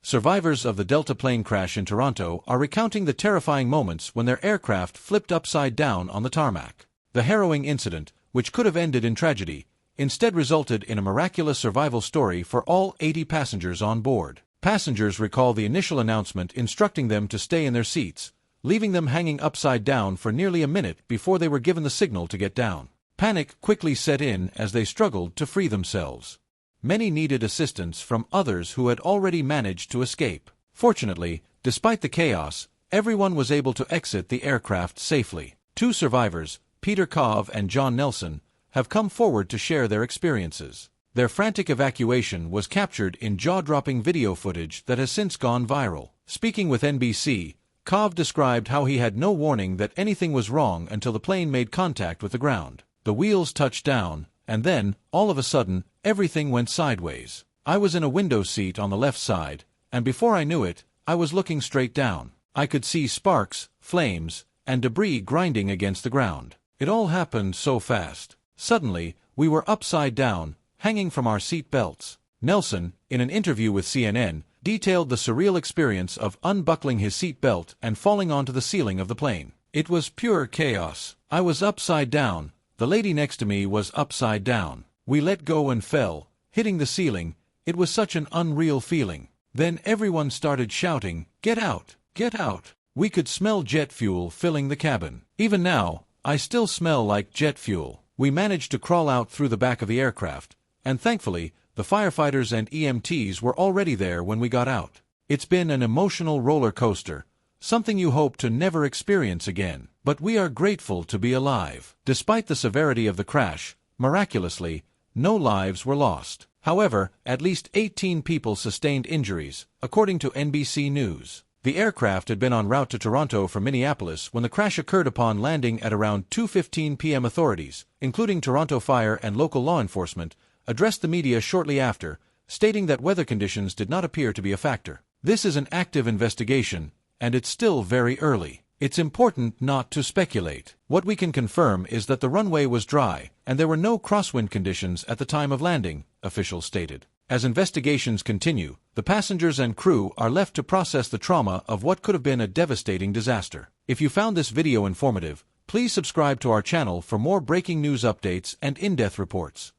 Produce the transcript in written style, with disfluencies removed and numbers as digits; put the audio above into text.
survivors of the Delta plane crash in Toronto are recounting the terrifying moments when their aircraft flipped upside down on the tarmac. The harrowing incident, which could have ended in tragedy, instead resulted in a miraculous survival story for all 80 passengers on board. Passengers recall the initial announcement instructing them to stay in their seats, leaving them hanging upside down for nearly a minute before they were given the signal to get down. Panic quickly set in as they struggled to free themselves. Many needed assistance from others who had already managed to escape. Fortunately, despite the chaos, everyone was able to exit the aircraft safely. 2 survivors, Peter Kov and John Nelson, have come forward to share their experiences. Their frantic evacuation was captured in jaw-dropping video footage that has since gone viral. Speaking with NBC, Kov described how he had no warning that anything was wrong until the plane made contact with the ground. The wheels touched down, and then, all of a sudden, everything went sideways. I was in a window seat on the left side, and before I knew it, I was looking straight down. I could see sparks, flames, and debris grinding against the ground. It all happened so fast. Suddenly, we were upside down, hanging from our seat belts. Nelson, in an interview with CNN, detailed the surreal experience of unbuckling his seat belt and falling onto the ceiling of the plane. It was pure chaos. I was upside down. The lady next to me was upside down. We let go and fell, hitting the ceiling. It was such an unreal feeling. Then everyone started shouting, "Get out! Get out!" We could smell jet fuel filling the cabin. Even now, I still smell like jet fuel. We managed to crawl out through the back of the aircraft, and thankfully, the firefighters and EMTs were already there when we got out. It's been an emotional roller coaster, something you hope to never experience again. But we are grateful to be alive. Despite the severity of the crash, miraculously, no lives were lost. However, at least 18 people sustained injuries, according to NBC News. The aircraft had been en route to Toronto from Minneapolis when the crash occurred upon landing at around 2:15 p.m. Authorities, including Toronto Fire and local law enforcement, addressed the media shortly after, stating that weather conditions did not appear to be a factor. This is an active investigation, and it's still very early. It's important not to speculate. What we can confirm is that the runway was dry, and there were no crosswind conditions at the time of landing, officials stated. As investigations continue, the passengers and crew are left to process the trauma of what could have been a devastating disaster. If you found this video informative, please subscribe to our channel for more breaking news updates and in-depth reports.